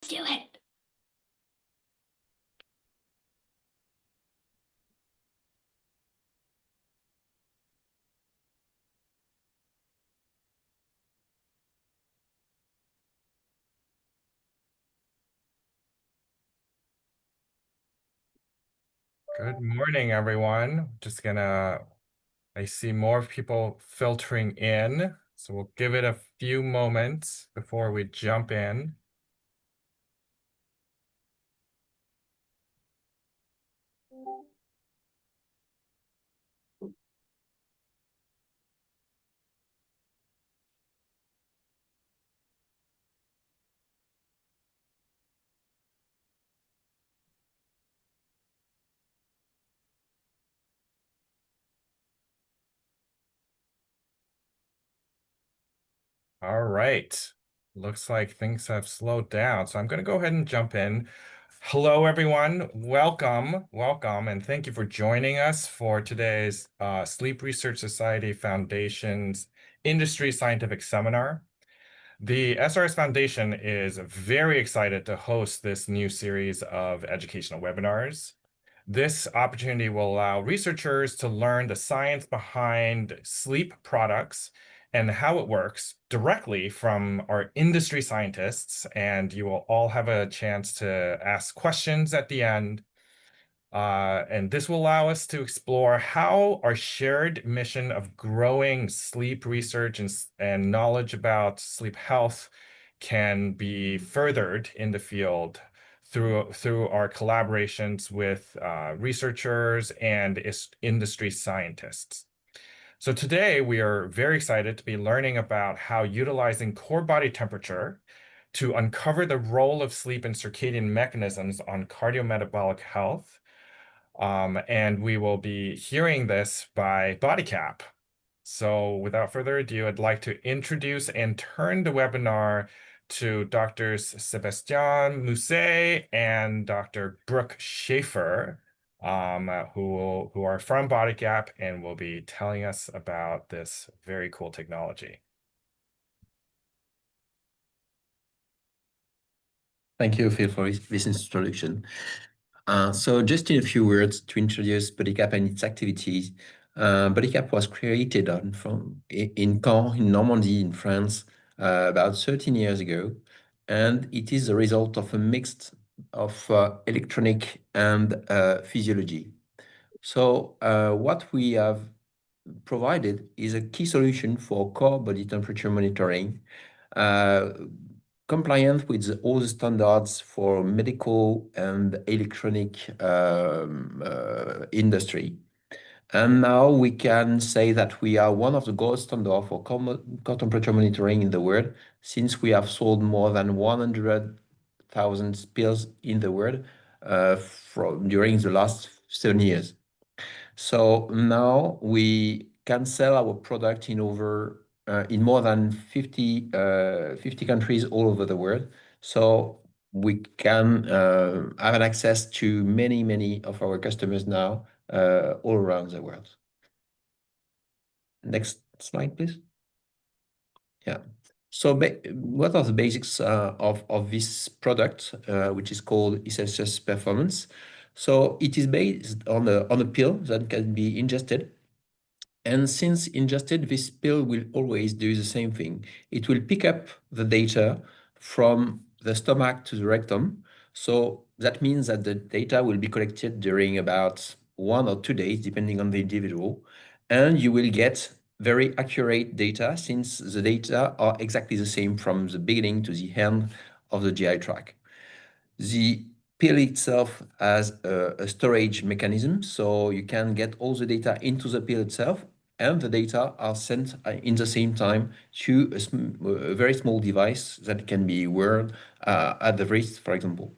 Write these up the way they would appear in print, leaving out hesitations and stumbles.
Do it. Good morning, everyone. I see more people filtering in, so we'll give it a few moments before we jump in. All right. Looks like things have slowed down, so I'm going to go ahead and jump in. Hello, everyone. Welcome, and thank you for joining us for today's Sleep Research Society Foundation's Industry Scientific Seminar. The SRS Foundation is very excited to host this new series of educational webinars. This opportunity will allow researchers to learn the science behind sleep products and how it works directly from our industry scientists, and you will all have a chance to ask questions at the end. And this will allow us to explore how our shared mission of growing sleep research and knowledge about sleep health can be furthered in the field through our collaborations with researchers and industry scientists. So today we are very excited to be learning about how utilizing core body temperature to uncover the role of sleep and circadian mechanisms on cardiometabolic health. And we will be hearing this by BodyCAP. So without further ado, I'd like to introduce and turn the webinar to Drs. Sebastian Mousset and Dr. Brooke Schaefer, who are from BodyCAP and will be telling us about this very cool technology. Thank you, Phil, for this introduction. So just in a few words to introduce BodyCAP and its activities. BodyCAP was created in Caen, in Normandy, in France, about 13 years ago. And it is the result of a mix of electronic and physiology. So what we have provided is a key solution for core body temperature monitoring, compliant with all the standards for medical and electronic industry. And now we can say that we are one of the gold standard for core temperature monitoring in the world, since we have sold more than 100,000 pills in the world during the last 7 years. So now we can sell our product in more than 50 countries all over the world. So we can have an access to many of our customers now all around the world. Next slide, please. Yeah. So what are the basics of this product, which is called eCelcius Performance? So it is based on a pill that can be ingested. And since ingested, this pill will always do the same thing. It will pick up the data from the stomach to the rectum. So that means that the data will be collected during about 1 or 2 days, depending on the individual. And you will get very accurate data, since the data are exactly the same from the beginning to the end of the GI tract. The pill itself has a storage mechanism, so you can get all the data into the pill itself, and the data are sent in the same time to a very small device that can be worn at the wrist, for example.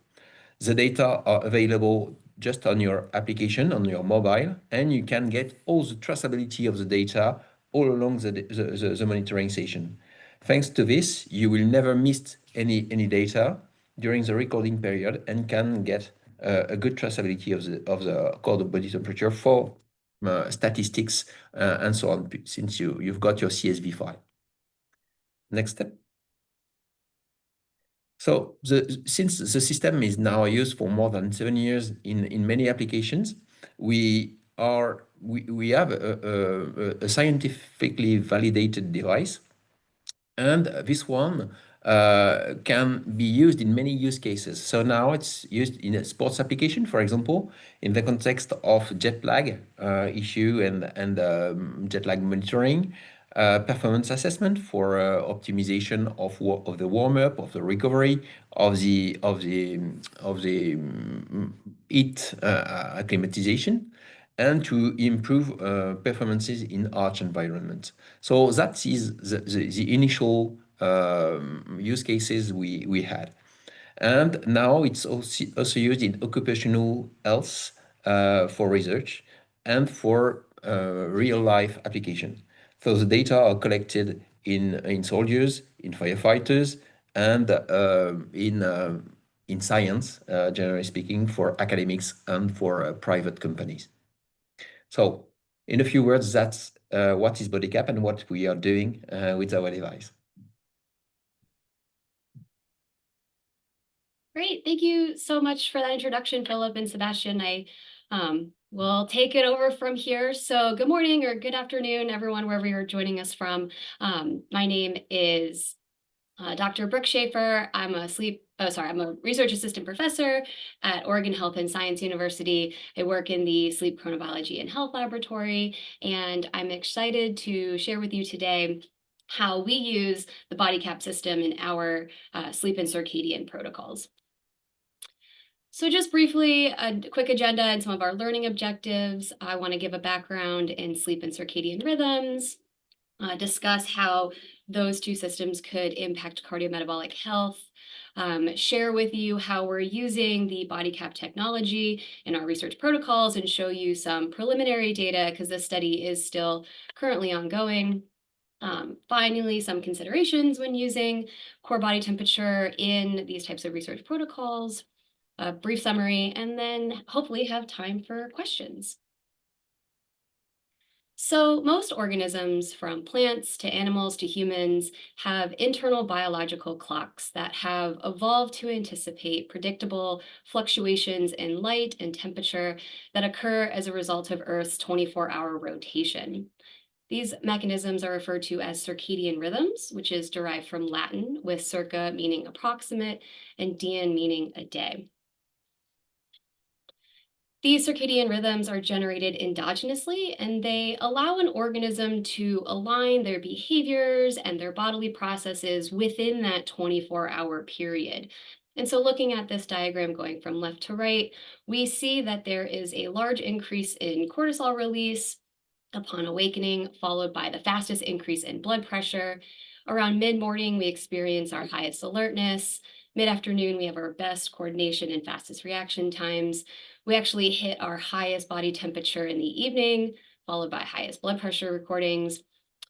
The data are available just on your application, on your mobile, and you can get all the traceability of the data all along the monitoring session. Thanks to this, you will never miss any data during the recording period and can get a good traceability of the core body temperature for statistics and so on, since you've got your CSV file. Next step. So since the system is now used for more than 7 years in many applications, we have a scientifically validated device, and this one can be used in many use cases. So now it's used in a sports application, for example, in the context of jet lag issue and jet lag monitoring, performance assessment for optimization of the warm up, of the recovery, of the heat acclimatization, and to improve performances in harsh environments. So that is the initial use cases we had. And now it's also used in occupational health for research and for real life application. So the data are collected in soldiers, in firefighters, and in science, generally speaking, for academics and for private companies. So, in a few words, that's what is BodyCAP and what we are doing with our device. Great. Thank you so much for that introduction, Philip and Sebastian. I will take it over from here. So good morning or good afternoon, everyone, wherever you're joining us from. My name is Dr. Brooke Schaefer. I'm a research assistant professor at Oregon Health and Science University. I work in the Sleep Chronobiology and Health Laboratory, and I'm excited to share with you today how we use the BodyCAP system in our sleep and circadian protocols. So just briefly, a quick agenda and some of our learning objectives. I want to give a background in sleep and circadian rhythms, discuss how those two systems could impact cardiometabolic health, share with you how we're using the BodyCAP technology in our research protocols, and show you some preliminary data because this study is still currently ongoing. Finally, some considerations when using core body temperature in these types of research protocols, a brief summary, and then hopefully have time for questions. So most organisms, from plants to animals to humans, have internal biological clocks that have evolved to anticipate predictable fluctuations in light and temperature that occur as a result of Earth's 24-hour rotation. These mechanisms are referred to as circadian rhythms, which is derived from Latin, with circa meaning approximate and dian meaning a day. These circadian rhythms are generated endogenously, and they allow an organism to align their behaviors and their bodily processes within that 24-hour period. And so looking at this diagram going from left to right, we see that there is a large increase in cortisol release upon awakening, followed by the fastest increase in blood pressure. Around mid-morning, we experience our highest alertness. Mid-afternoon, we have our best coordination and fastest reaction times. We actually hit our highest body temperature in the evening, followed by highest blood pressure recordings.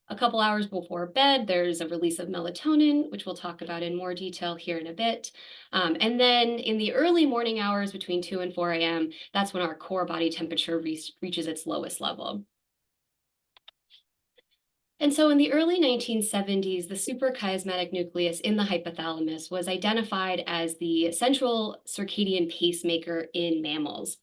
A couple hours before bed, there's a release of melatonin, which we'll talk about in more detail here in a bit. And then in the early morning hours between 2 and 4 a.m., that's when our core body temperature reaches its lowest level. And so in the early 1970s, the suprachiasmatic nucleus in the hypothalamus was identified as the central circadian pacemaker in mammals.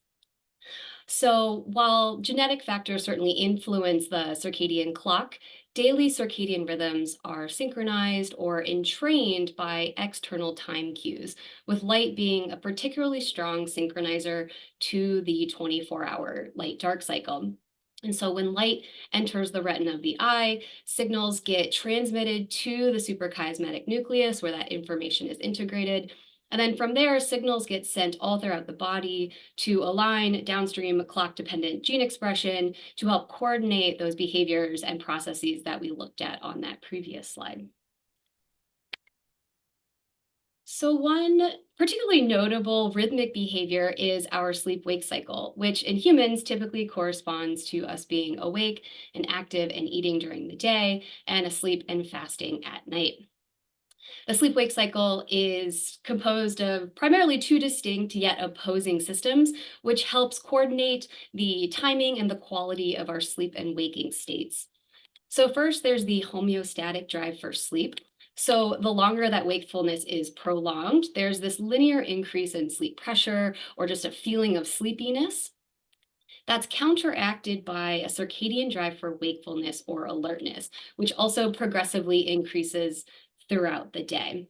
So while genetic factors certainly influence the circadian clock, daily circadian rhythms are synchronized or entrained by external time cues, with light being a particularly strong synchronizer to the 24-hour light-dark cycle. And so when light enters the retina of the eye, signals get transmitted to the suprachiasmatic nucleus where that information is integrated. And then from there, signals get sent all throughout the body to align downstream clock-dependent gene expression to help coordinate those behaviors and processes that we looked at on that previous slide. So one particularly notable rhythmic behavior is our sleep-wake cycle, which in humans typically corresponds to us being awake and active and eating during the day and asleep and fasting at night. The sleep-wake cycle is composed of primarily two distinct yet opposing systems, which helps coordinate the timing and the quality of our sleep and waking states. So first, there's the homeostatic drive for sleep, So the longer that wakefulness is prolonged, there's this linear increase in sleep pressure or just a feeling of sleepiness that's counteracted by a circadian drive for wakefulness or alertness, which also progressively increases throughout the day.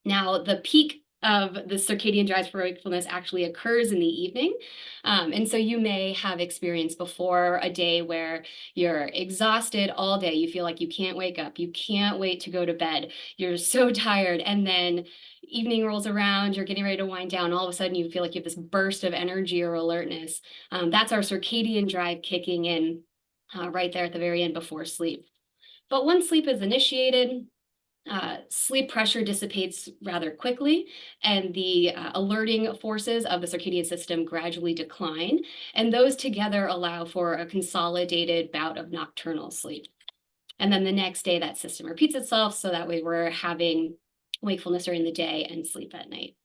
Now, the peak of the circadian drive for wakefulness actually occurs in the evening. And so you may have experienced before a day where you're exhausted all day. You feel like you can't wake up. You can't wait to go to bed. You're so tired. And then evening rolls around, you're getting ready to wind down. All of a sudden, you feel like you have this burst of energy or alertness. That's our circadian drive kicking in right there at the very end before sleep. But once sleep is initiated, sleep pressure dissipates rather quickly, and the alerting forces of the circadian system gradually decline, and those together allow for a consolidated bout of nocturnal sleep. And then the next day, that system repeats itself, so that way we're having wakefulness during the day and sleep at night.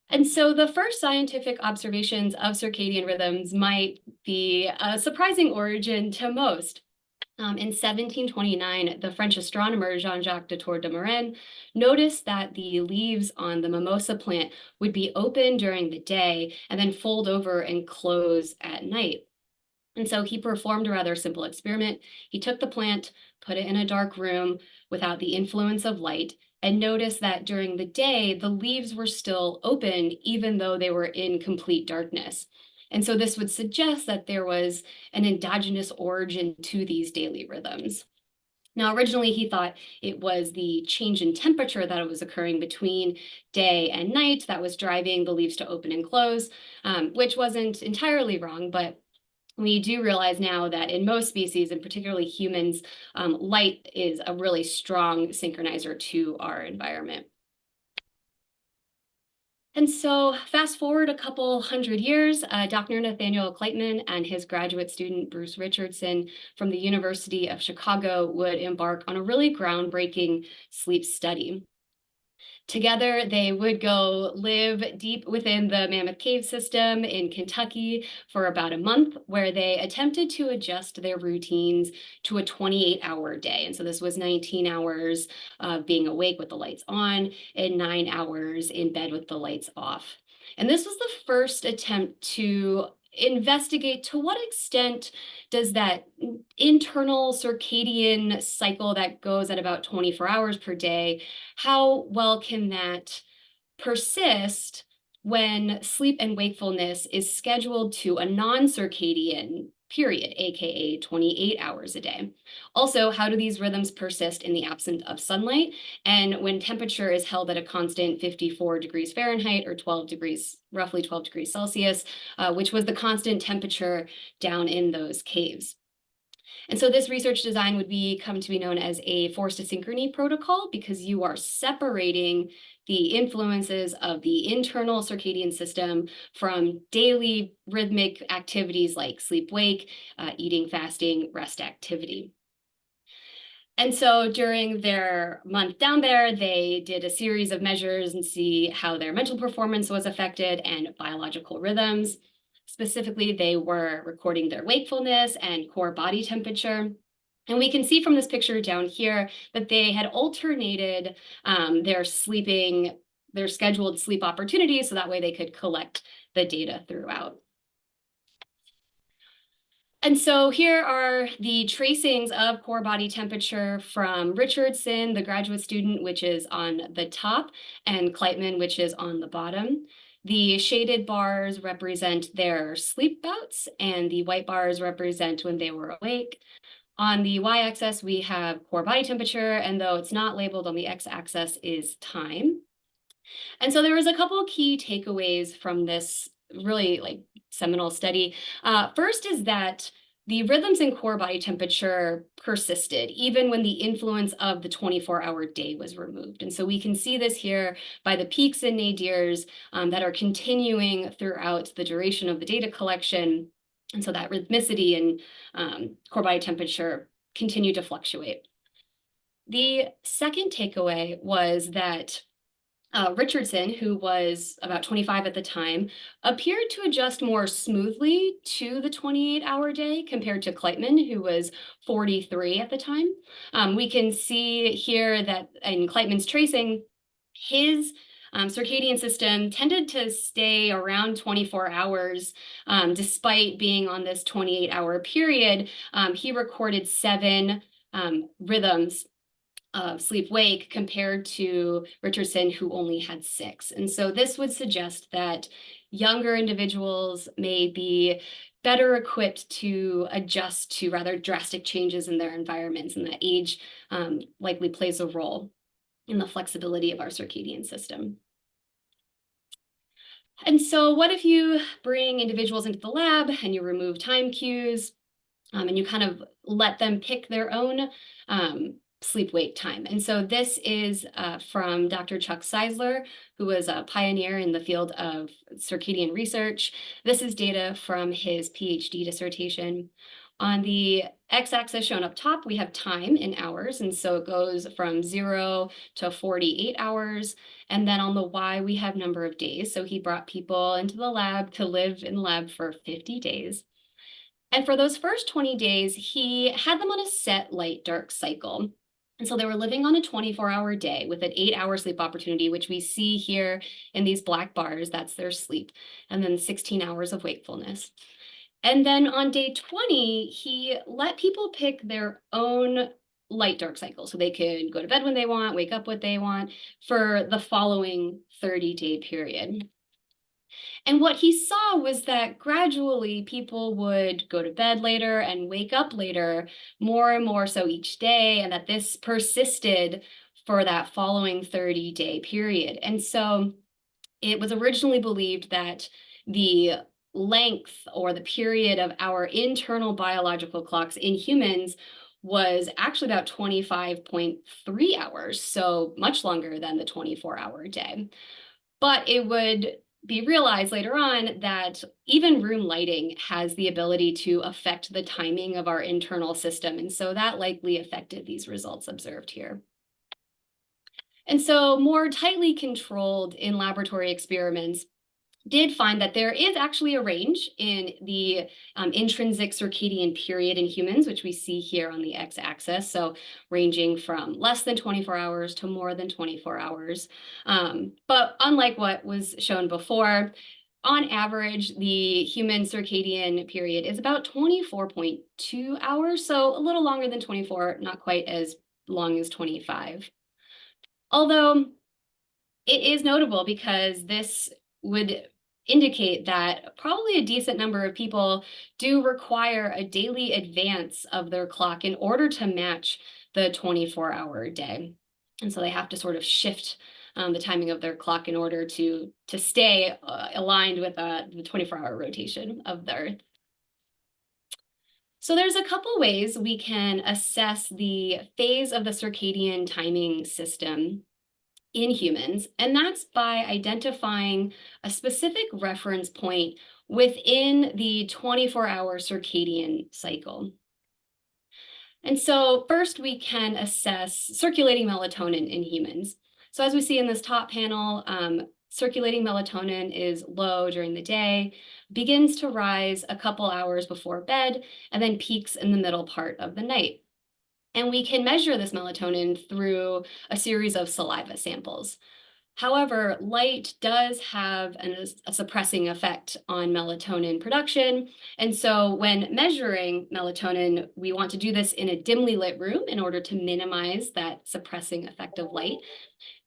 And so the first scientific observations of circadian rhythms might be a surprising origin to most. In 1729, the French astronomer Jean-Jacques de Tour de Marin noticed that the leaves on the mimosa plant would be open during the day and then fold over and close at night. And so he performed a rather simple experiment. He took the plant, put it in a dark room without the influence of light, and noticed that during the day, the leaves were still open, even though they were in complete darkness. And so this would suggest that there was an endogenous origin to these daily rhythms. Now, originally, he thought it was the change in temperature that was occurring between day and night that was driving the leaves to open and close, which wasn't entirely wrong, but we do realize now that in most species, and particularly humans, light is a really strong synchronizer to our environment. And so fast forward a couple hundred years, Dr. Nathaniel Kleitman and his graduate student, Bruce Richardson, from the University of Chicago would embark on a really groundbreaking sleep study. Together, they would go live deep within the Mammoth Cave system in Kentucky for about a month, where they attempted to adjust their routines to a 28-hour day. And so this was 19 hours of being awake with the lights on and 9 hours in bed with the lights off. And this was the first attempt to investigate to what extent does that internal circadian cycle that goes at about 24 hours per day, how well can that persist when sleep and wakefulness is scheduled to a non-circadian period, aka 28 hours a day? Also, how do these rhythms persist in the absence of sunlight and when temperature is held at a constant 54 degrees Fahrenheit or roughly 12 degrees Celsius, which was the constant temperature down in those caves? And so this research design would come to be known as a forced asynchrony protocol, because you are separating the influences of the internal circadian system from daily rhythmic activities like sleep-wake, eating, fasting, rest activity. And so during their month down there, they did a series of measures and see how their mental performance was affected and biological rhythms. Specifically, they were recording their wakefulness and core body temperature. And we can see from this picture down here that they had alternated their scheduled sleep opportunities, so that way they could collect the data throughout. And so here are the tracings of core body temperature from Richardson, the graduate student, which is on the top, and Kleitman, which is on the bottom. The shaded bars represent their sleep bouts, and the white bars represent when they were awake. On the y-axis, we have core body temperature, and though it's not labeled on the x-axis is time. And so there was a couple key takeaways from this really seminal study. First is that the rhythms in core body temperature persisted even when the influence of the 24-hour day was removed. And so we can see this here by the peaks and nadirs that are continuing throughout the duration of the data collection. And so that rhythmicity and core body temperature continue to fluctuate. The second takeaway was that Richardson, who was about 25 at the time, appeared to adjust more smoothly to the 28-hour day compared to Kleitman, who was 43 at the time. We can see here that in Kleitman's tracing, his circadian system tended to stay around 24 hours despite being on this 28-hour period. He recorded 7 rhythms of sleep-wake compared to Richardson, who only had 6. And so this would suggest that younger individuals may be better equipped to adjust to rather drastic changes in their environments, and that age likely plays a role in the flexibility of our circadian system. And so what if you bring individuals into the lab and you remove time cues and you kind of let them pick their own sleep-wake time? And so this is from Dr. Chuck Seisler, who was a pioneer in the field of circadian research. This is data from his PhD dissertation. On the x-axis shown up top, we have time in hours, and so it goes from 0 to 48 hours. And then on the y, we have number of days. So he brought people into the lab to live in the lab for 50 days. And for those first 20 days, he had them on a set light-dark cycle. And so they were living on a 24-hour day with an 8-hour sleep opportunity, which we see here in these black bars. That's their sleep, and then 16 hours of wakefulness. And then on day 20, he let people pick their own light-dark cycle. So they could go to bed when they want, wake up when they want for the following 30-day period. And what he saw was that gradually people would go to bed later and wake up later, more and more so each day, and that this persisted for that following 30-day period. And so it was originally believed that the length or the period of our internal biological clocks in humans was actually about 25.3 hours, so much longer than the 24-hour day. But it would be realized later on that even room lighting has the ability to affect the timing of our internal system, and so that likely affected these results observed here. And so more tightly controlled in laboratory experiments did find that there is actually a range in the intrinsic circadian period in humans, which we see here on the x-axis, so ranging from less than 24 hours to more than 24 hours. But unlike what was shown before, on average, the human circadian period is about 24.2 hours, so a little longer than 24, not quite as long as 25. Although it is notable because this would indicate that probably a decent number of people do require a daily advance of their clock in order to match the 24-hour day. And so they have to sort of shift the timing of their clock in order to stay aligned with the 24-hour rotation of the Earth. So there's a couple ways we can assess the phase of the circadian timing system in humans, and that's by identifying a specific reference point within the 24-hour circadian cycle. And so first we can assess circulating melatonin in humans. So as we see in this top panel, circulating melatonin is low during the day, begins to rise a couple hours before bed, and then peaks in the middle part of the night. And we can measure this melatonin through a series of saliva samples. However, light does have a suppressing effect on melatonin production. And so when measuring melatonin, we want to do this in a dimly lit room in order to minimize that suppressing effect of light.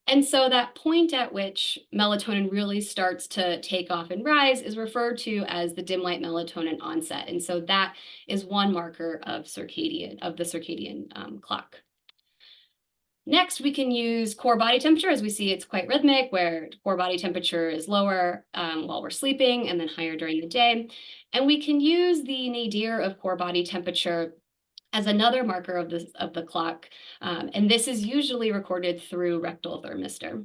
And so that point at which melatonin really starts to take off and rise is referred to as the dim light melatonin onset. And so that is one marker of the circadian clock. Next, we can use core body temperature. As we see, it's quite rhythmic, where core body temperature is lower while we're sleeping and then higher during the day. And we can use the nadir of core body temperature as another marker of the clock, and this is usually recorded through rectal thermistor.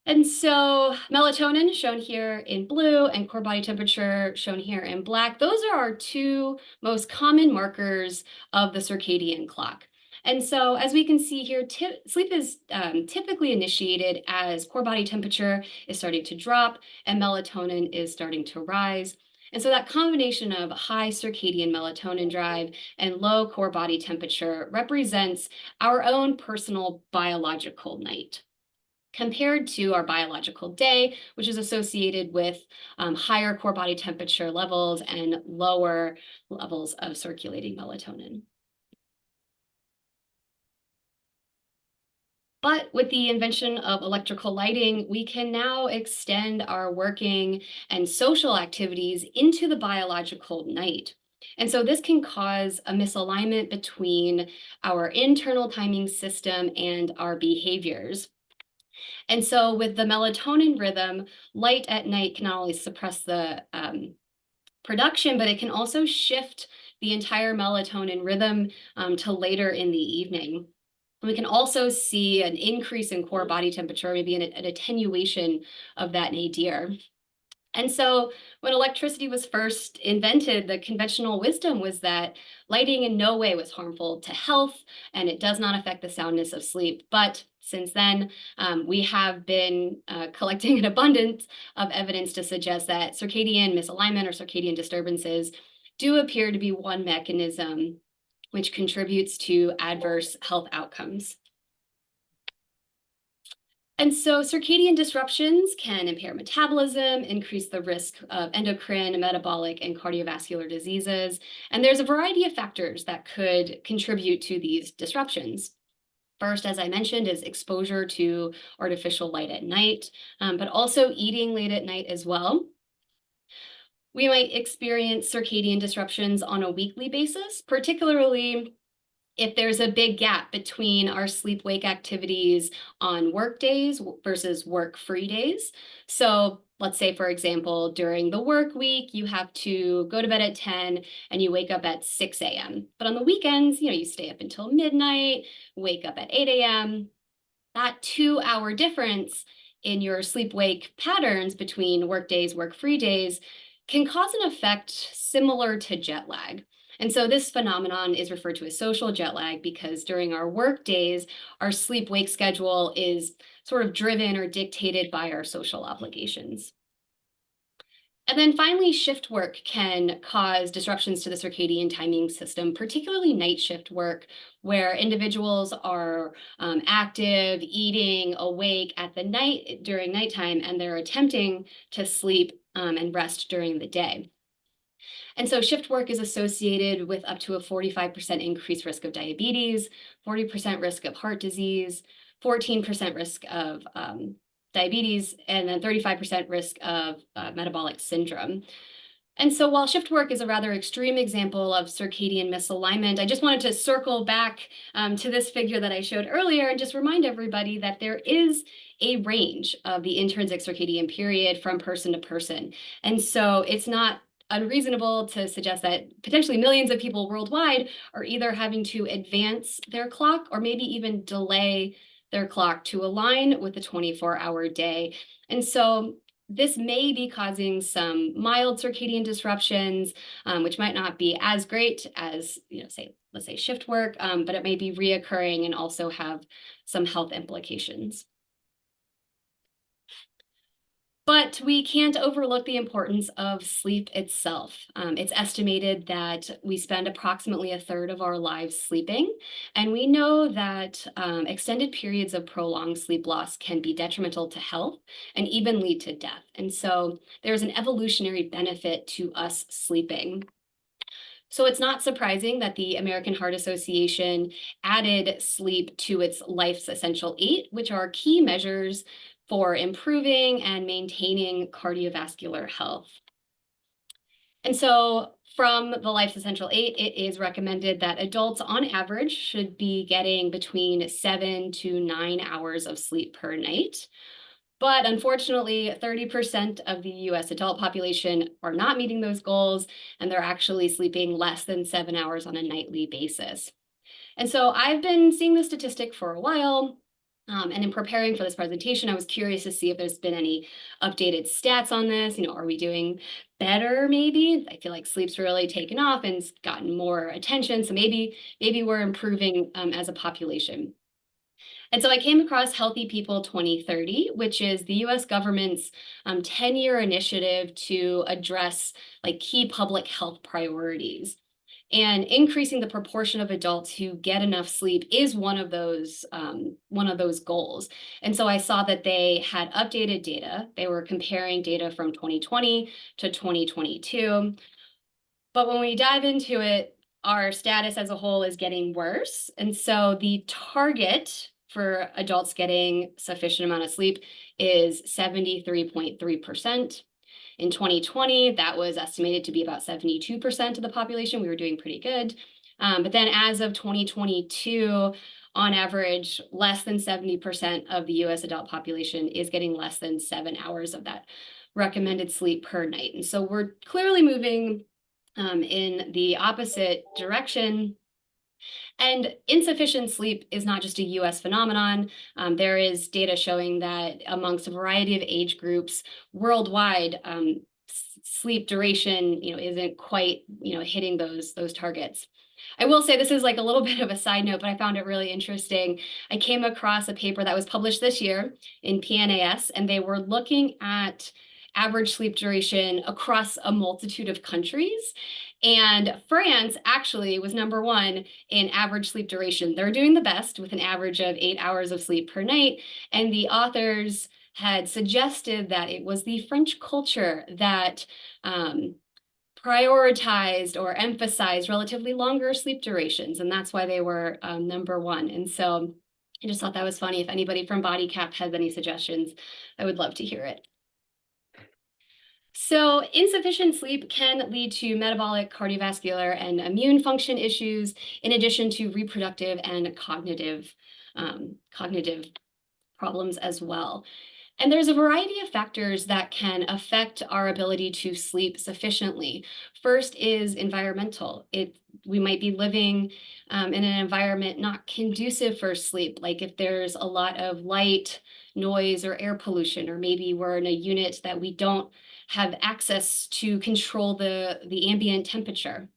And so melatonin shown here in blue and core body temperature shown here in black, those are our two most common markers of the circadian clock. And so as we can see here, sleep is typically initiated as core body temperature is starting to drop and melatonin is starting to rise. And so that combination of high circadian melatonin drive and low core body temperature represents our own personal biological night, compared to our biological day, which is associated with higher core body temperature levels and lower levels of circulating melatonin. But with the invention of electrical lighting, we can now extend our working and social activities into the biological night. And so this can cause a misalignment between our internal timing system and our behaviors. And so with the melatonin rhythm, light at night can not only suppress the production, but it can also shift the entire melatonin rhythm to later in the evening. We can also see an increase in core body temperature, maybe an attenuation of that nadir. And so when electricity was first invented, the conventional wisdom was that lighting in no way was harmful to health, and it does not affect the soundness of sleep. But since then, we have been collecting an abundance of evidence to suggest that circadian misalignment or circadian disturbances do appear to be one mechanism which contributes to adverse health outcomes. And so circadian disruptions can impair metabolism, increase the risk of endocrine, metabolic, and cardiovascular diseases. And there's a variety of factors that could contribute to these disruptions. First, as I mentioned, is exposure to artificial light at night, but also eating late at night as well. We might experience circadian disruptions on a weekly basis, particularly if there's a big gap between our sleep-wake activities on work days versus work-free days. So let's say, for example, during the work week, you have to go to bed at 10 and you wake up at 6 a.m. But on the weekends, you stay up until midnight, wake up at 8 a.m. That 2-hour difference in your sleep-wake patterns between work days, work-free days can cause an effect similar to jet lag. And so this phenomenon is referred to as social jet lag because during our work days, our sleep-wake schedule is sort of driven or dictated by our social obligations. And then finally, shift work can cause disruptions to the circadian timing system, particularly night shift work, where individuals are active, eating, awake at the night during nighttime, and they're attempting to sleep and rest during the day. And so shift work is associated with up to a 45% increased risk of diabetes, 40% risk of heart disease, 14% risk of diabetes, and then 35% risk of metabolic syndrome. And so while shift work is a rather extreme example of circadian misalignment, I just wanted to circle back to this figure that I showed earlier and just remind everybody that there is a range of the intrinsic circadian period from person to person. And so it's not unreasonable to suggest that potentially millions of people worldwide are either having to advance their clock or maybe even delay their clock to align with the 24-hour day. And so this may be causing some mild circadian disruptions, which might not be as great as, let's say shift work, but it may be reoccurring and also have some health implications. But we can't overlook the importance of sleep itself. It's estimated that we spend approximately a third of our lives sleeping, and we know that extended periods of prolonged sleep loss can be detrimental to health and even lead to death. And so there's an evolutionary benefit to us sleeping. So it's not surprising that the American Heart Association added sleep to its Life's Essential 8, which are key measures for improving and maintaining cardiovascular health. And so from the Life's Essential 8, it is recommended that adults on average should be getting between 7 to 9 hours of sleep per night. But unfortunately, 30% of the US adult population are not meeting those goals, and they're actually sleeping less than 7 hours on a nightly basis. And so I've been seeing this statistic for a while. And in preparing for this presentation, I was curious to see if there's been any updated stats on this. Are we doing better maybe? I feel like sleep's really taken off and it's gotten more attention. So maybe we're improving as a population. And so I came across Healthy People 2030, which is the US government's 10-year initiative to address like key public health priorities. And increasing the proportion of adults who get enough sleep is one of those goals. And so I saw that they had updated data. They were comparing data from 2020 to 2022. But when we dive into it, our status as a whole is getting worse. And so the target for adults getting sufficient amount of sleep is 73.3%. In 2020, that was estimated to be about 72% of the population. We were doing pretty good. But then as of 2022, on average, less than 70% of the US adult population is getting less than 7 hours of that recommended sleep per night. And so we're clearly moving in the opposite direction. And insufficient sleep is not just a US phenomenon. There is data showing that amongst a variety of age groups worldwide, sleep duration, isn't quite, hitting those targets. I will say this is like a little bit of a side note, but I found it really interesting. I came across a paper that was published this year in PNAS, and they were looking at average sleep duration across a multitude of countries. And France actually was #1 in average sleep duration. They're doing the best with an average of 8 hours of sleep per night. And the authors had suggested that it was the French culture that prioritized or emphasized relatively longer sleep durations. And that's why they were #1. And so I just thought that was funny. If anybody from BodyCAP has any suggestions, I would love to hear it. So insufficient sleep can lead to metabolic, cardiovascular, and immune function issues, in addition to reproductive and cognitive problems as well. And there's a variety of factors that can affect our ability to sleep sufficiently. First is environmental. We might be living in an environment not conducive for sleep, like if there's a lot of light, noise, or air pollution, or maybe we're in a unit that we don't have access to control the ambient temperature.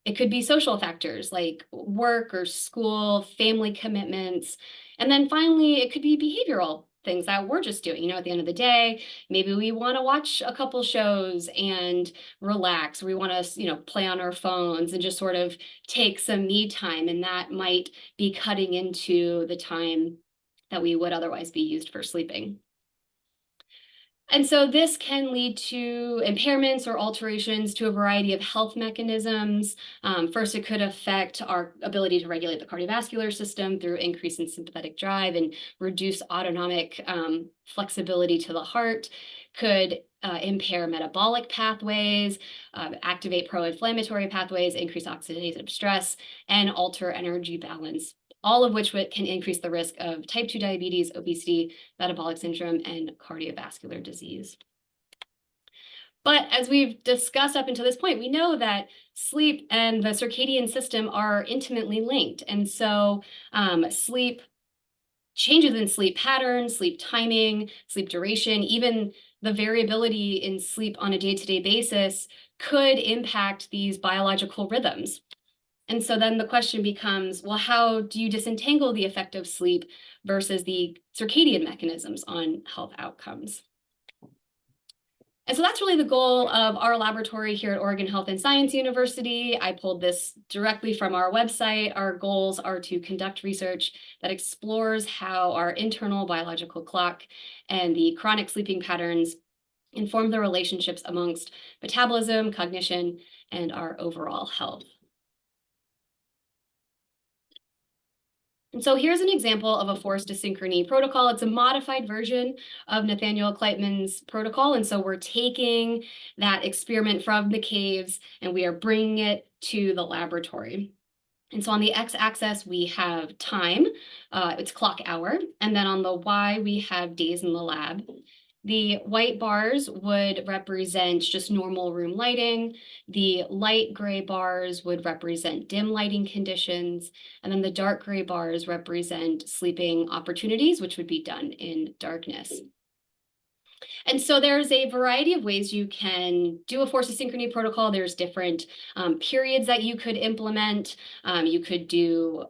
It could be social factors like work or school, family commitments. And then finally, it could be behavioral things that we're just doing. At the end of the day, maybe we want to watch a couple shows and relax. We want to, play on our phones and just sort of take some me time. And that might be cutting into the time that we would otherwise be used for sleeping. And so this can lead to impairments or alterations to a variety of health mechanisms. First, it could affect our ability to regulate the cardiovascular system through increase in sympathetic drive and reduce autonomic flexibility to the heart. Could impair metabolic pathways, activate pro-inflammatory pathways, increase oxidative stress, and alter energy balance, all of which can increase the risk of type 2 diabetes, obesity, metabolic syndrome, and cardiovascular disease. But as we've discussed up until this point, we know that sleep and the circadian system are intimately linked. And so changes in sleep patterns, sleep timing, sleep duration, even the variability in sleep on a day-to-day basis could impact these biological rhythms. And so then the question becomes, well, how do you disentangle the effect of sleep versus the circadian mechanisms on health outcomes? And so that's really the goal of our laboratory here at Oregon Health and Science University. I pulled this directly from our website. Our goals are to conduct research that explores how our internal biological clock and the chronic sleeping patterns inform the relationships amongst metabolism, cognition, and our overall health. And so here's an example of a forced asynchrony protocol. It's a modified version of Nathaniel Kleitman's protocol. And so we're taking that experiment from the caves and we are bringing it to the laboratory. And so on the x-axis, we have time, it's clock hour. And then on the y, we have days in the lab. The white bars would represent just normal room lighting. The light gray bars would represent dim lighting conditions. And then the dark gray bars represent sleeping opportunities, which would be done in darkness. And so there's a variety of ways you can do a forced asynchrony protocol. There's different periods that you could implement. You could do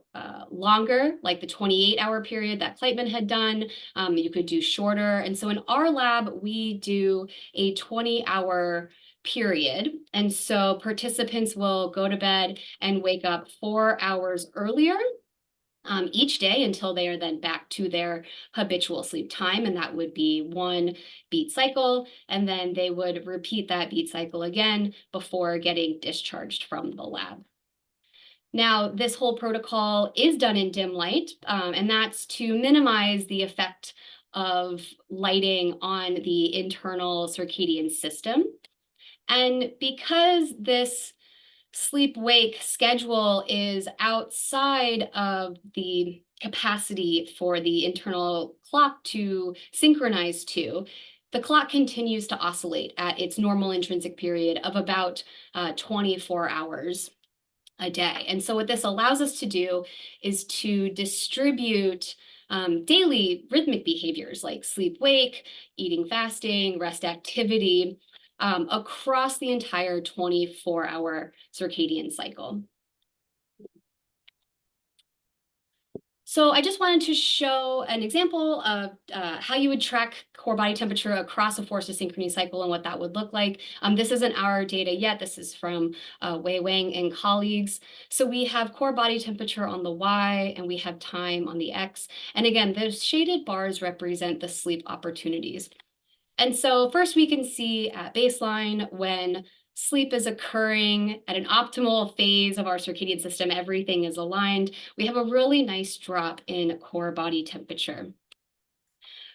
longer, like the 28-hour period that Kleitman had done. You could do shorter. And so in our lab, we do a 20-hour period. And so participants will go to bed and wake up 4 hours earlier each day until they are then back to their habitual sleep time. And that would be 1 beat cycle. And then they would repeat that beat cycle again before getting discharged from the lab. Now, this whole protocol is done in dim light, and that's to minimize the effect of lighting on the internal circadian system. And because this sleep-wake schedule is outside of the capacity for the internal clock to synchronize to, the clock continues to oscillate at its normal intrinsic period of about 24 hours a day. And so what this allows us to do is to distribute daily rhythmic behaviors like sleep-wake, eating, fasting, rest activity, across the entire 24-hour circadian cycle. So I just wanted to show an example of how you would track core body temperature across a forced asynchrony cycle and what that would look like. This isn't our data yet. This is from Wei Wang and colleagues. So we have core body temperature on the Y and we have time on the X. And again, those shaded bars represent the sleep opportunities. And so first we can see at baseline when sleep is occurring at an optimal phase of our circadian system, everything is aligned, we have a really nice drop in core body temperature.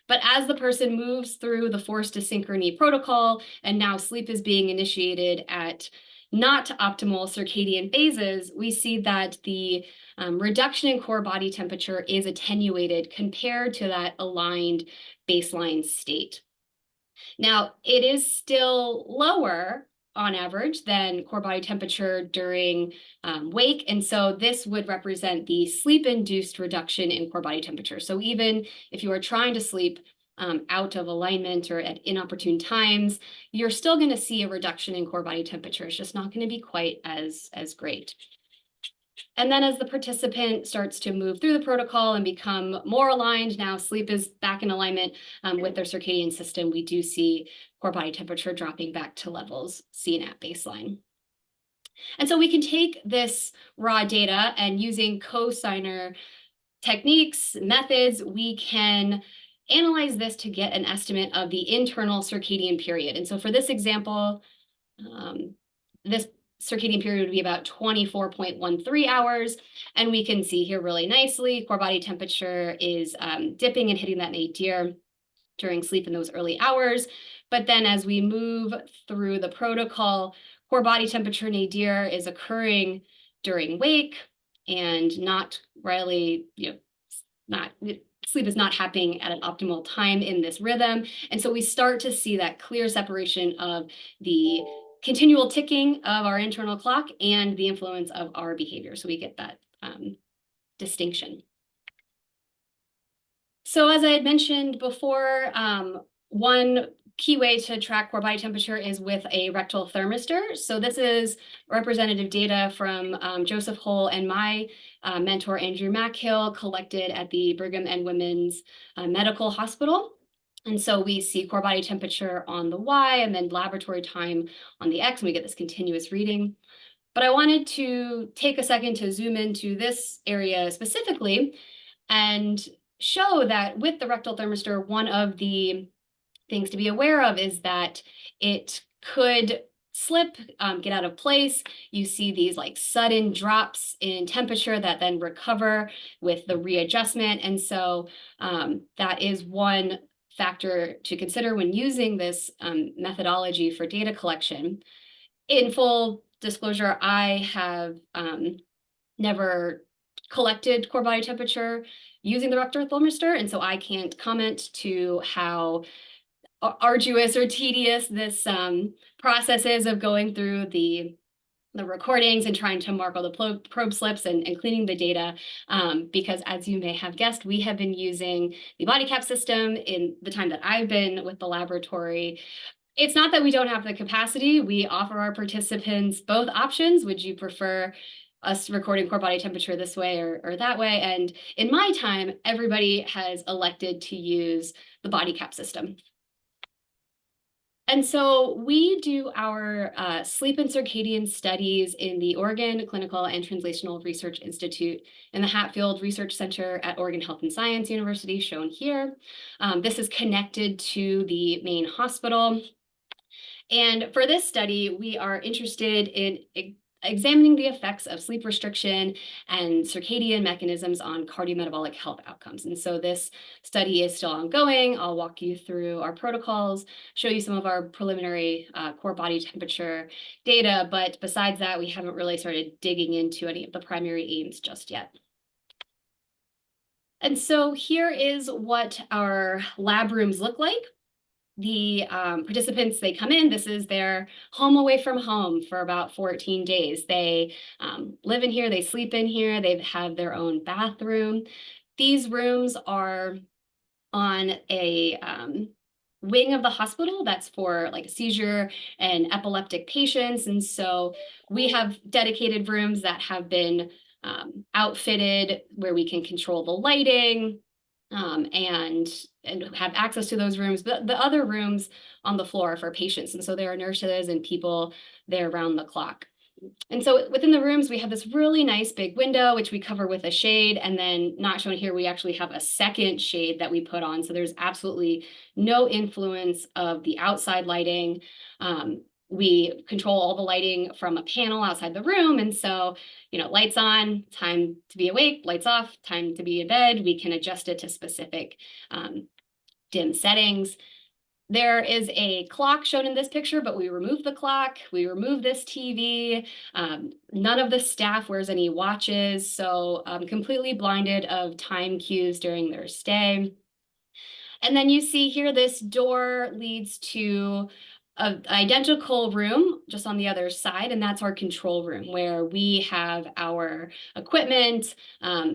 But as the person moves through the forced asynchrony protocol, and now sleep is being initiated at not optimal circadian phases, we see that the reduction in core body temperature is attenuated compared to that aligned baseline state. Now, it is still lower on average than core body temperature during wake. And so this would represent the sleep-induced reduction in core body temperature. So even if you are trying to sleep out of alignment or at inopportune times, you're still going to see a reduction in core body temperature. It's just not going to be quite as great. And then as the participant starts to move through the protocol and become more aligned, now sleep is back in alignment with their circadian system, we do see core body temperature dropping back to levels seen at baseline. And so we can take this raw data and using cosigner techniques, methods, we can analyze this to get an estimate of the internal circadian period. And so for this example, this circadian period would be about 24.13 hours. And we can see here really nicely, core body temperature is dipping and hitting that nadir during sleep in those early hours. But then as we move through the protocol, core body temperature nadir is occurring during wake and not really, sleep is not happening at an optimal time in this rhythm. And so we start to see that clear separation of the continual ticking of our internal clock and the influence of our behavior. So we get that distinction. So as I had mentioned before, one key way to track core body temperature is with a rectal thermistor. So this is representative data from Joseph Hull and my mentor, Andrew Mackhill, collected at the Brigham and Women's Medical Hospital. And so we see core body temperature on the Y and then laboratory time on the X, and we get this continuous reading. But I wanted to take a second to zoom into this area specifically and show that with the rectal thermistor, one of the things to be aware of is that it could slip, get out of place. You see these like sudden drops in temperature that then recover with the readjustment. And so that is one factor to consider when using this methodology for data collection. In full disclosure, I have never collected core body temperature using the rectal thermistor, and so I can't comment to how arduous or tedious this process is of going through the recordings and trying to mark all the probe slips and cleaning the data, because as you may have guessed, we have been using the BodyCAP system in the time that I've been with the laboratory. It's not that we don't have the capacity. We offer our participants both options. Would you prefer us recording core body temperature this way or that way? And in my time, everybody has elected to use the BodyCAP system. And so we do our sleep and circadian studies in the Oregon Clinical and Translational Research Institute in the Hatfield Research Center at Oregon Health and Science University, shown here. This is connected to the main hospital. And for this study, we are interested in examining the effects of sleep restriction and circadian mechanisms on cardiometabolic health outcomes. And so this study is still ongoing. I'll walk you through our protocols, show you some of our preliminary core body temperature data. But besides that, we haven't really started digging into any of the primary aims just yet. And so here is what our lab rooms look like. The participants, they come in, this is their home away from home for about 14 days. They live in here, they sleep in here, they have their own bathroom. These rooms are on a wing of the hospital that's for like seizure and epileptic patients. And so we have dedicated rooms that have been outfitted where we can control the lighting, and have access to those rooms. But the other rooms on the floor are for patients. And so there are nurses and people there around the clock. And so within the rooms, we have this really nice big window, which we cover with a shade. And then not shown here, we actually have a second shade that we put on. So there's absolutely no influence of the outside lighting. We control all the lighting from a panel outside the room. And so, you know, lights on, time to be awake, lights off, time to be in bed. We can adjust it to specific dim settings. There is a clock shown in this picture, but we remove the clock, we remove this TV. None of the staff wears any watches, so completely blinded of time cues during their stay. And then you see here, this door leads to an identical room just on the other side, and that's our control room where we have our equipment.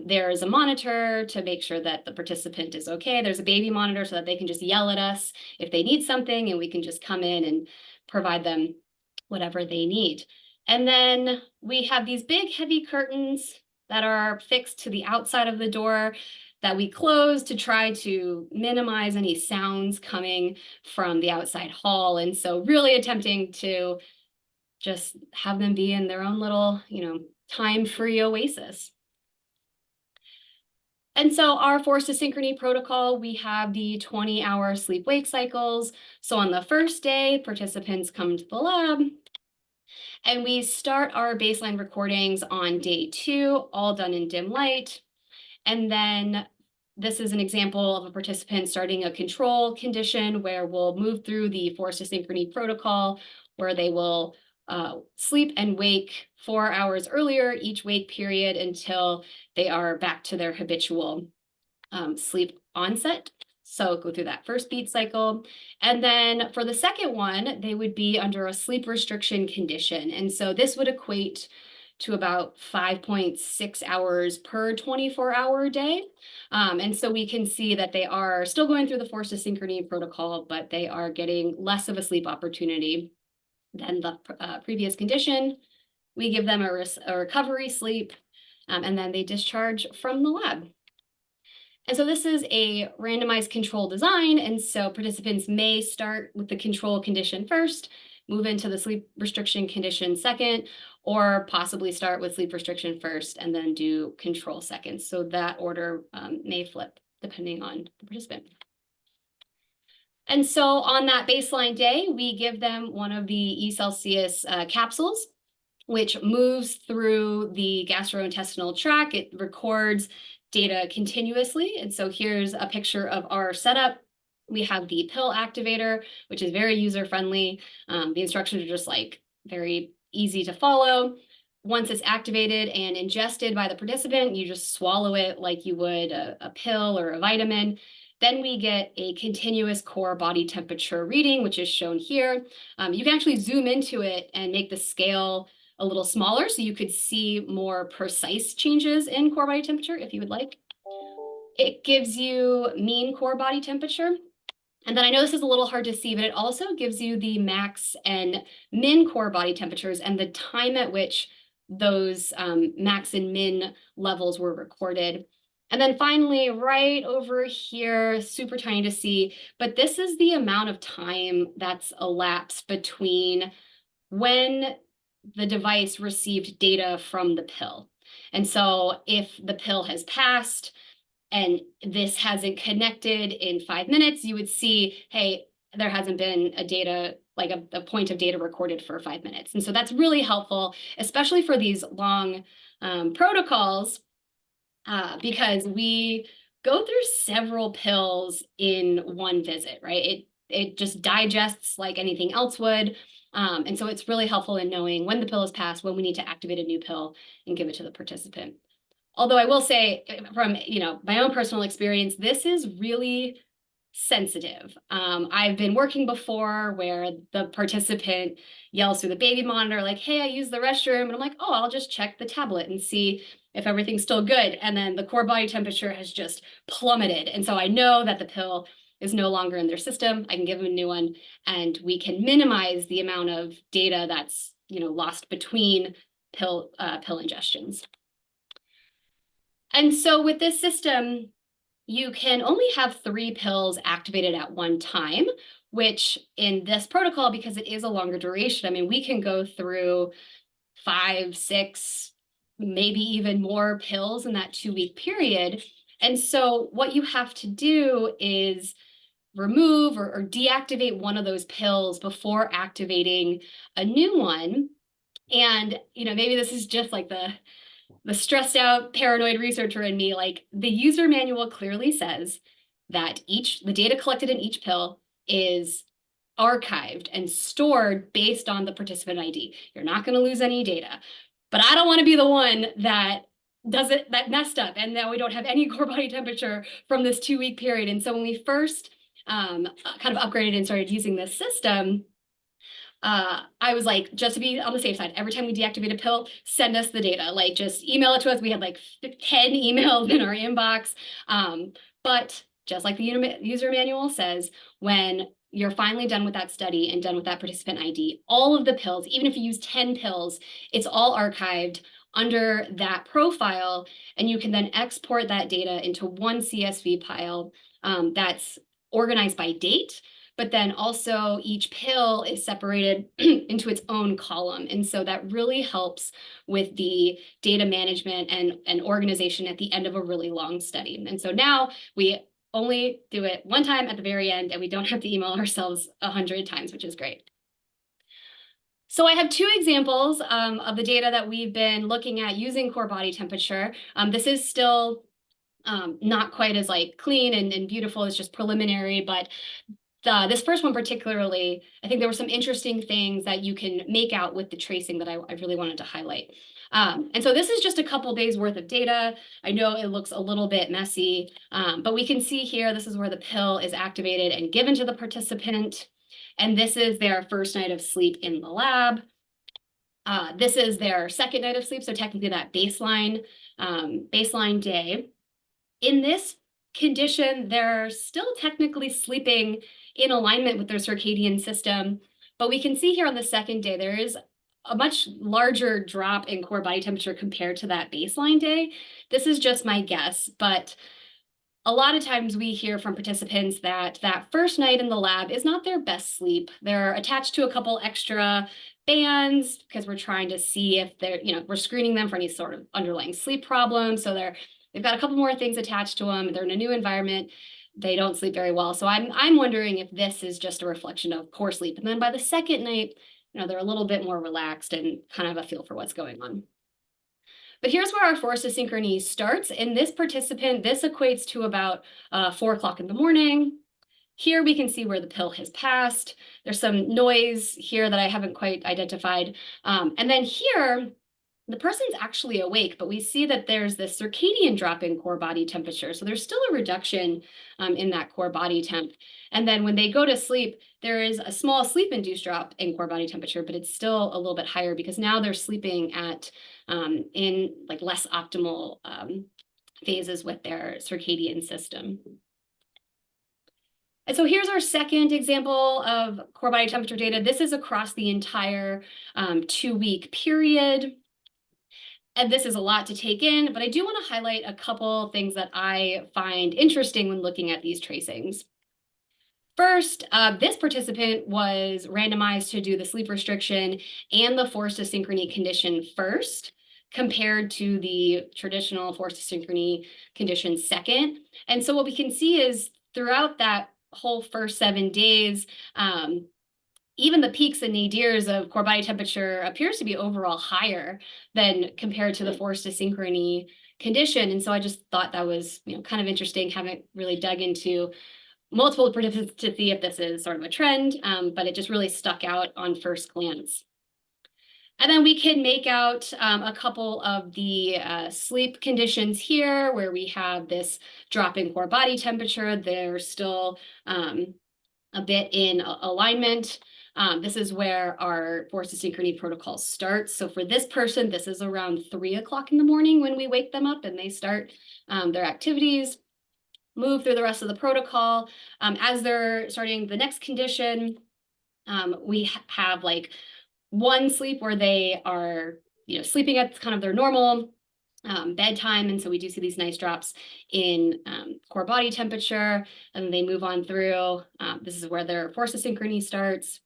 There's a monitor to make sure that the participant is okay. There's a baby monitor so that they can just yell at us if they need something, and we can just come in and provide them whatever they need. And then we have these big heavy curtains that are fixed to the outside of the door that we close to try to minimize any sounds coming from the outside hall. And so really attempting to just have them be in their own little, you know, time-free oasis. And so our forced asynchrony protocol, we have the 20-hour sleep-wake cycles. So on the first day, participants come to the lab, and we start our baseline recordings on day 2, all done in dim light. And then this is an example of a participant starting a control condition where we'll move through the forced asynchrony protocol, where they will sleep and wake 4 hours earlier each wake period until they are back to their habitual sleep onset. So go through that first beat cycle. And then for the second one, they would be under a sleep restriction condition. And so this would equate to about 5.6 hours per 24-hour day. And so we can see that they are still going through the forced asynchrony protocol, but they are getting less of a sleep opportunity than the previous condition. We give them a recovery sleep, and then they discharge from the lab. And so this is a randomized control design. And so participants may start with the control condition first, move into the sleep restriction condition second, or possibly start with sleep restriction first and then do control second. So that order may flip depending on the participant. And so on that baseline day, we give them one of the eCelcius capsules, which moves through the gastrointestinal tract. It records data continuously. And so here's a picture of our setup. We have the pill activator, which is very user-friendly. The instructions are just like very easy to follow. Once it's activated and ingested by the participant, you just swallow it like you would a pill or a vitamin. Then we get a continuous core body temperature reading, which is shown here. You can actually zoom into it and make the scale a little smaller so you could see more precise changes in core body temperature if you would like. It gives you mean core body temperature. And then I know this is a little hard to see, but it also gives you the max and min core body temperatures and the time at which those max and min levels were recorded. And then finally, right over here, super tiny to see, but this is the amount of time that's elapsed between when the device received data from the pill. And so if the pill has passed and this hasn't connected in 5 minutes, you would see, hey, there hasn't been a data, like a point of data recorded for 5 minutes. And so that's really helpful, especially for these long protocols, because we go through several pills in one visit, right? It just digests like anything else would. And so it's really helpful in knowing when the pill is passed, when we need to activate a new pill and give it to the participant. Although I will say from, my own personal experience, this is really sensitive. I've been working before where the participant yells through the baby monitor, like, hey, I used the restroom. And I'm like, oh, I'll just check the tablet and see if everything's still good. And then the core body temperature has just plummeted. And so I know that the pill is no longer in their system. I can give them a new one, and we can minimize the amount of data that's, lost between pill ingestions. And so with this system, you can only have 3 pills activated at one time, which in this protocol, because it is a longer duration, I mean, we can go through 5, 6, maybe even more pills in that 2-week period. And so what you have to do is remove or deactivate one of those pills before activating a new one. And, maybe this is just like the stressed out paranoid researcher in me, like the user manual clearly says that the data collected in each pill is archived and stored based on the participant ID. You're not going to lose any data, but I don't want to be the one that that messed up and now we don't have any core body temperature from this 2-week period. And so when we first kind of upgraded and started using this system, I was like, just to be on the safe side, every time we deactivate a pill, send us the data, like just email it to us. We had like 10 emails in our inbox. But just like the user manual says, when you're finally done with that study and done with that participant ID, all of the pills, even if you use 10 pills, it's all archived under that profile. And you can then export that data into one CSV file that's organized by date. But then also each pill is separated into its own column. And so that really helps with the data management and organization at the end of a really long study. And so now we only do it one time at the very end, and we don't have to email ourselves 100 times, which is great. So I have 2 examples of the data that we've been looking at using core body temperature. This is still not quite as like clean and beautiful. It's just preliminary, but this first one particularly, I think there were some interesting things that you can make out with the tracing that I really wanted to highlight. And so this is just a couple days worth of data. I know it looks a little bit messy, but we can see here, this is where the pill is activated and given to the participant. And this is their first night of sleep in the lab. This is their second night of sleep, so technically that baseline day. In this condition, they're still technically sleeping in alignment with their circadian system, but we can see here on the second day, there is a much larger drop in core body temperature compared to that baseline day. This is just my guess, but a lot of times we hear from participants that that first night in the lab is not their best sleep. They're attached to a couple extra bands because we're trying to see if they're, we're screening them for any sort of underlying sleep problem. So they've got a couple more things attached to them. They're in a new environment. They don't sleep very well. So I'm wondering if this is just a reflection of poor sleep. And then by the second night, they're a little bit more relaxed and kind of a feel for what's going on. But here's where our forced asynchrony starts. In this participant, this equates to about 4 o'clock in the morning. Here we can see where the pill has passed. There's some noise here that I haven't quite identified. And then here, the person's actually awake, but we see that there's this circadian drop in core body temperature. So there's still a reduction in that core body temp. And then when they go to sleep, there is a small sleep-induced drop in core body temperature, but it's still a little bit higher because now they're sleeping at in like less optimal phases with their circadian system. And so here's our second example of core body temperature data. This is across the entire 2-week period. And this is a lot to take in, but I do want to highlight a couple things that I find interesting when looking at these tracings. First, this participant was randomized to do the sleep restriction and the forced asynchrony condition first, compared to the traditional forced asynchrony condition second. And so what we can see is throughout that whole first 7 days, even the peaks and nadirs of core body temperature appears to be overall higher than compared to the forced asynchrony condition. And so I just thought that was, kind of interesting. Haven't really dug into multiple participants to see if this is sort of a trend, but it just really stuck out on first glance. And then we can make out a couple of the sleep conditions here where we have this drop in core body temperature. They're still a bit in alignment. This is where our forced asynchrony protocol starts. So for this person, this is around 3 o'clock in the morning when we wake them up and they start their activities, move through the rest of the protocol. As they're starting the next condition, we have like one sleep where they are, sleeping at kind of their normal bedtime. And so we do see these nice drops in core body temperature, and they move on through. This is where their forced asynchrony starts.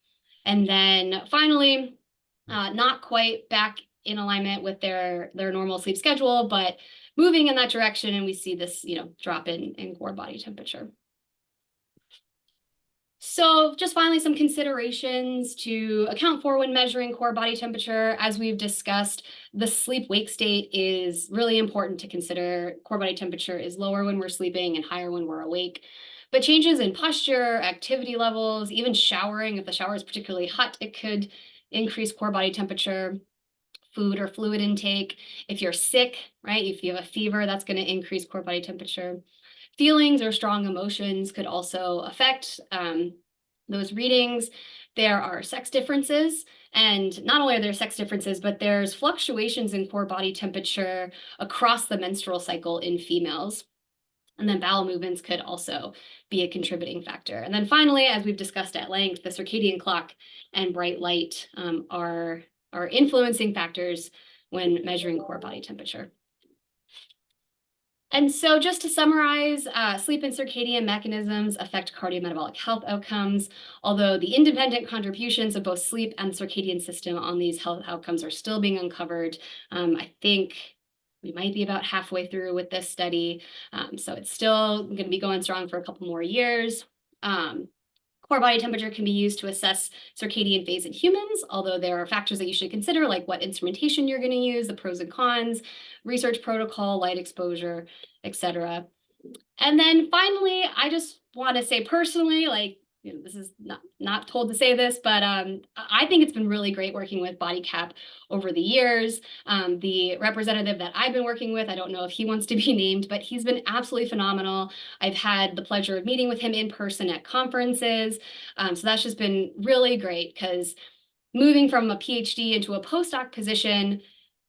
And then finally, not quite back in alignment with their normal sleep schedule, but moving in that direction. And we see this, drop in core body temperature. So just finally, some considerations to account for when measuring core body temperature. As we've discussed, the sleep-wake state is really important to consider. Core body temperature is lower when we're sleeping and higher when we're awake. But changes in posture, activity levels, even showering, if the shower is particularly hot, it could increase core body temperature. Food or fluid intake. If you're sick, right, if you have a fever, that's going to increase core body temperature. Feelings or strong emotions could also affect those readings. There are sex differences, and not only are there sex differences, but there's fluctuations in core body temperature across the menstrual cycle in females. And then bowel movements could also be a contributing factor. And then finally, as we've discussed at length, the circadian clock and bright light are influencing factors when measuring core body temperature. And so just to summarize, sleep and circadian mechanisms affect cardiometabolic health outcomes, although the independent contributions of both sleep and the circadian system on these health outcomes are still being uncovered. I think we might be about halfway through with this study, so it's still going to be going strong for a couple more years. Core body temperature can be used to assess circadian phase in humans, although there are factors that you should consider, like what instrumentation you're going to use, the pros and cons, research protocol, light exposure, etc. And then finally, I just want to say personally, this is not told to say this, but I think it's been really great working with BodyCAP over the years. The representative that I've been working with, I don't know if he wants to be named, but he's been absolutely phenomenal. I've had the pleasure of meeting with him in person at conferences. So that's just been really great, because moving from a PhD into a postdoc position,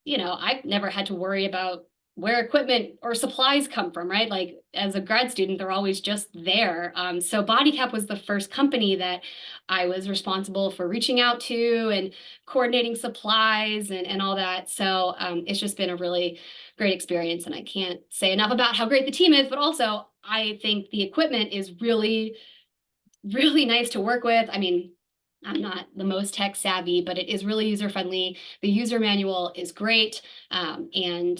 I've never had to worry about where equipment or supplies come from, right? Like as a grad student, they're always just there. So BodyCAP was the first company that I was responsible for reaching out to and coordinating supplies and all that. So it's just been a really great experience, and I can't say enough about how great the team is, but also I think the equipment is really, really nice to work with. I mean, I'm not the most tech savvy, but it is really user friendly. The user manual is great. And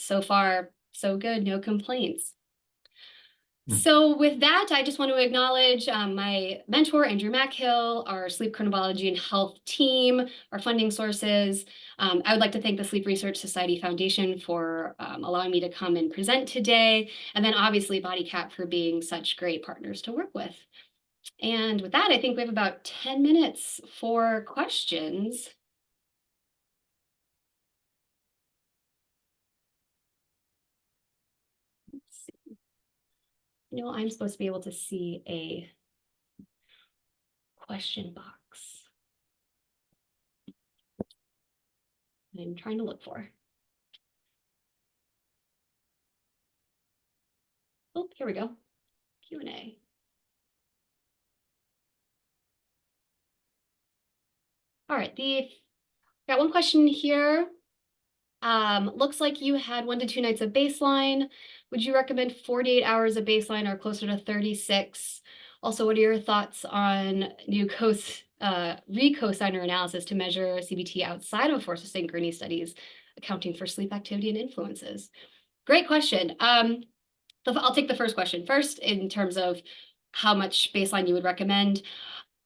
so far, so good, no complaints. So with that, I just want to acknowledge my mentor, Andrew Mackhill, our sleep chronobiology and health team, our funding sources. I would like to thank the Sleep Research Society Foundation for allowing me to come and present today. And then obviously BodyCAP for being such great partners to work with. And with that, I think we have about 10 minutes for questions. You know, I'm supposed to be able to see a question box. I'm trying to look for. Oh, here we go. Q&A. All right, got one question here. Looks like you had 1 to 2 nights of baseline. Would you recommend 48 hours of baseline or closer to 36? Also, what are your thoughts on new re-cosigner analysis to measure CBT outside of forced synchrony studies, accounting for sleep activity and influences? Great question. I'll take the first question first in terms of how much baseline you would recommend.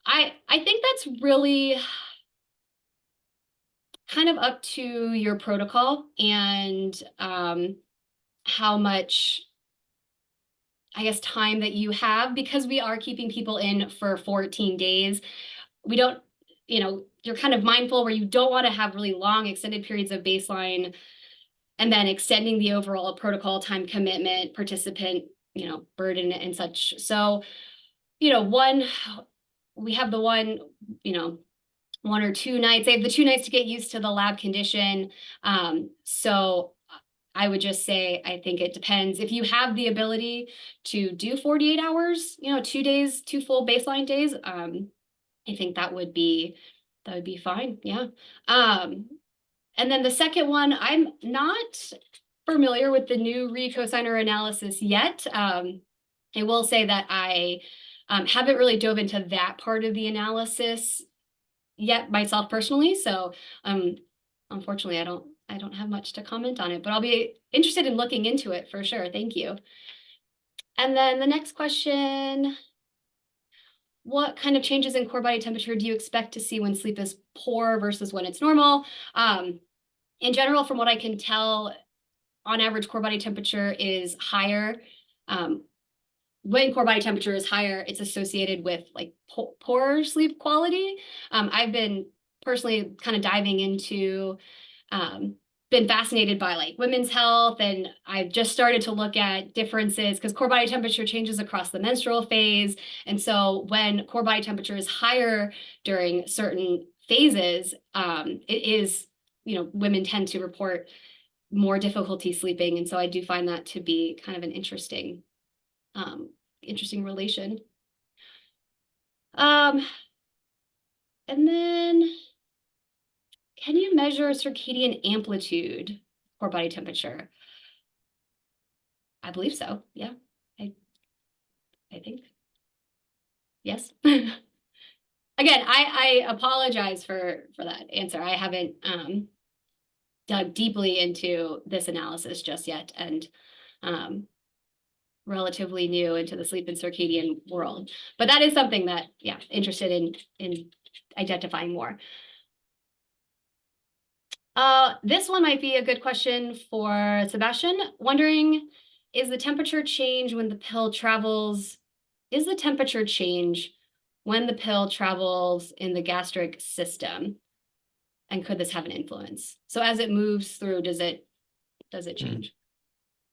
I think that's really kind of up to your protocol and how much, I guess, time that you have, because we are keeping people in for 14 days. We don't, you know, you're kind of mindful where you don't want to have really long extended periods of baseline and then extending the overall protocol time commitment, participant, you know, burden and such. So, you know, we have the one, you know, 1 or 2 nights. They have the 2 nights to get used to the lab condition. So I would just say, I think it depends. If you have the ability to do 48 hours, you know, 2 days, 2 full baseline days, I think that would be fine. Yeah. And then the second one, I'm not familiar with the new re-cosigner analysis yet. I will say that I haven't really dove into that part of the analysis yet myself personally. So unfortunately, I don't have much to comment on it, but I'll be interested in looking into it for sure. Thank you. And then the next question, what kind of changes in core body temperature do you expect to see when sleep is poor versus when it's normal? In general, from what I can tell, on average, core body temperature is higher. When core body temperature is higher, it's associated with like poorer sleep quality. I've been personally kind of diving into, been fascinated by like women's health, and I've just started to look at differences because core body temperature changes across the menstrual phase. And so when core body temperature is higher during certain phases, it is, you know, women tend to report more difficulty sleeping. And so I do find that to be kind of an interesting relation. And then, can you measure circadian amplitude core body temperature? I believe so. Yeah, I think. Yes. Again, I apologize for that answer. I haven't dug deeply into this analysis just yet, and relatively new into the sleep and circadian world. But that is something that, yeah, interested in identifying more. This one might be a good question for Sebastian. Wondering, is the temperature change when the pill travels in the gastric system? And could this have an influence? So as it moves through, does it change?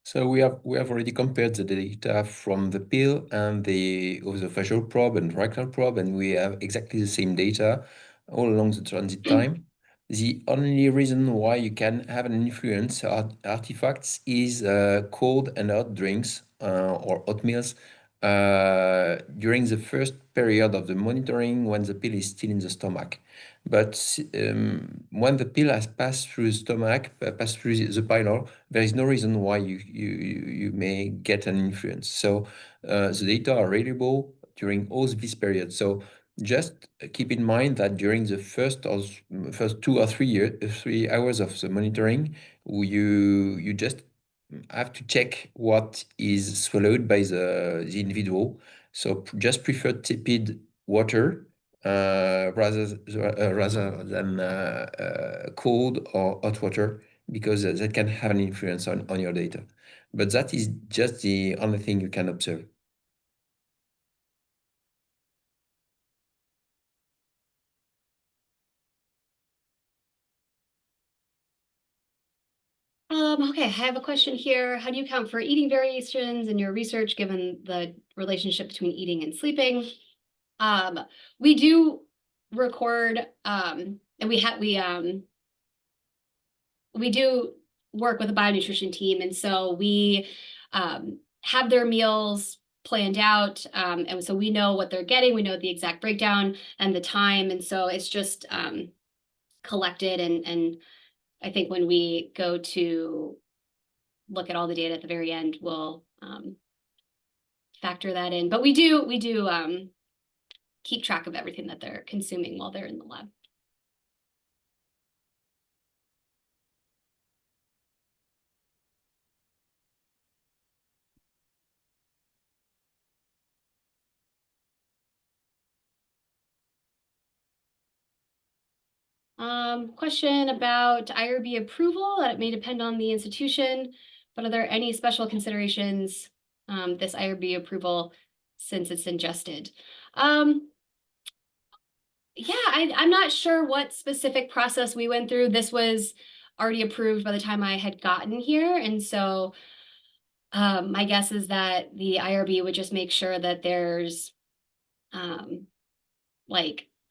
So we have already compared the data from the pill and the esophageal probe and rectal probe, and we have exactly the same data all along the transit time. The only reason why you can have an influence artifacts is cold and hot drinks or hot meals during the first period of the monitoring when the pill is still in the stomach. But when the pill has passed through the stomach, passed through the pylor, there is no reason why you may get an influence. So the data are available during all these periods. So just keep in mind that during the first 2 or 3 hours of the monitoring, you just have to check what is swallowed by the individual. So just prefer tepid water rather than cold or hot water, because that can have an influence on your data. But that is just the only thing you can observe. Okay, I have a question here. How do you account for eating variations in your research, given the relationship between eating and sleeping? We do record, and we do work with a bionutrition team, and so we have their meals planned out, and so we know what they're getting. We know the exact breakdown and the time, and so it's just collected. And I think when we go to look at all the data at the very end, we'll factor that in. But we do keep track of everything that they're consuming while they're in the lab. Question about IRB approval, that it may depend on the institution, but are there any special considerations, this IRB approval, since it's ingested? Yeah, I'm not sure what specific process we went through. This was already approved by the time I had gotten here. And so my guess is that the IRB would just make sure that there's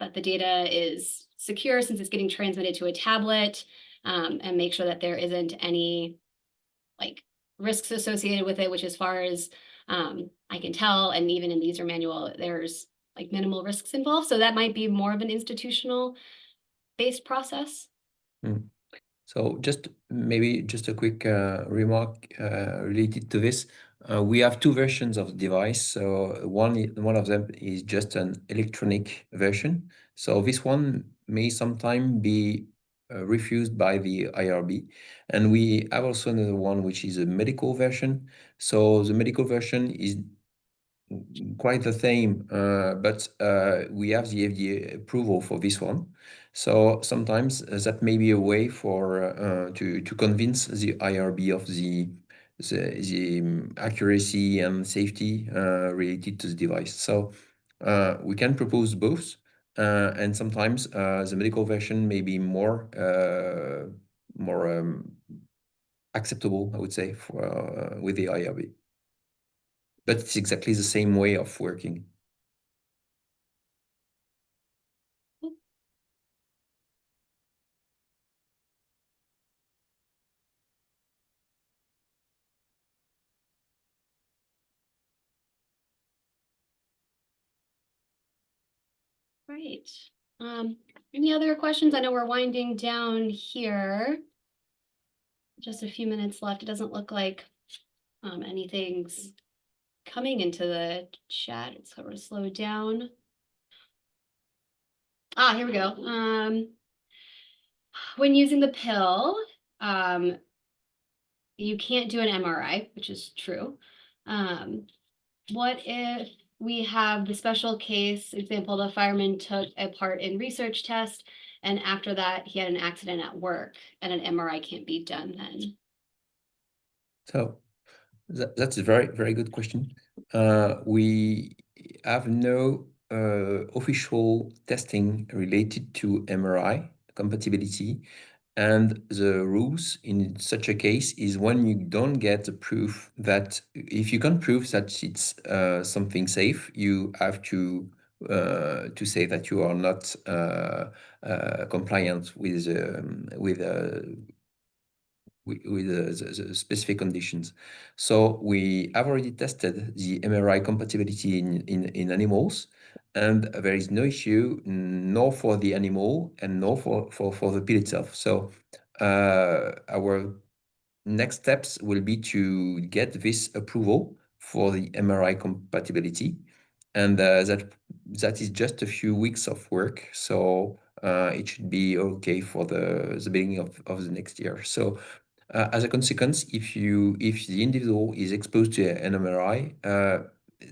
that the data is secure since it's getting transmitted to a tablet, and make sure that there isn't any risks associated with it, which as far as I can tell, and even in the user manual, there's minimal risks involved. So that might be more of an institutional based process. So maybe just a quick remark related to this. We have two versions of the device. So one of them is just an electronic version. So this one may sometime be refused by the IRB. And we have also another one, which is a medical version. So the medical version is quite the same, but we have the FDA approval for this one. So sometimes that may be a way for to convince the IRB of the accuracy and safety related to the device. So we can propose both, and sometimes the medical version may be more acceptable, I would say, for with the IRB. But it's exactly the same way of working. Great. Any other questions? I know we're winding down here. Just a few minutes left. It doesn't look like anything's coming into the chat. It's sort of slowed down. Here we go. When using the pill, you can't do an MRI, which is true. What if we have the special case example, the fireman took a part in research test, and after that he had an accident at work and an MRI can't be done then? So that's a very, very good question. We have no official testing related to MRI compatibility. And the rules in such a case is when you don't get the proof that, if you can't prove that it's something safe, you have to say that you are not compliant with the specific conditions. So we have already tested the MRI compatibility in animals, and there is no issue, nor for the animal and nor for the pill itself. So our next steps will be to get this approval for the MRI compatibility, and that is just a few weeks of work. So it should be okay for the beginning of the next year. So as a consequence, if the individual is exposed to an MRI,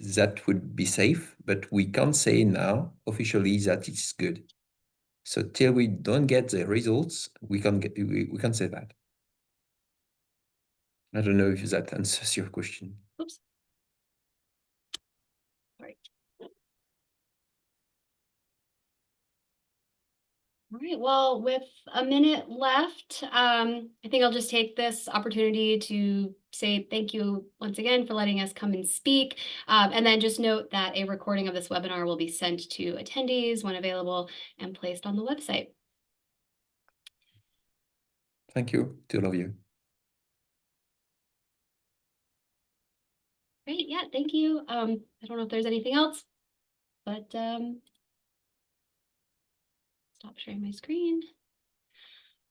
that would be safe, but we can't say now officially that it's good. So till we don't get the results, we can't say that. I don't know if that answers your question. Oops. Sorry. All right, well, with a minute left, I think I'll just take this opportunity to say thank you once again for letting us come and speak. And then just note that a recording of this webinar will be sent to attendees when available and placed on the website. Thank you to all of you. Great, yeah, thank you. I don't know if there's anything else, but stop sharing my screen.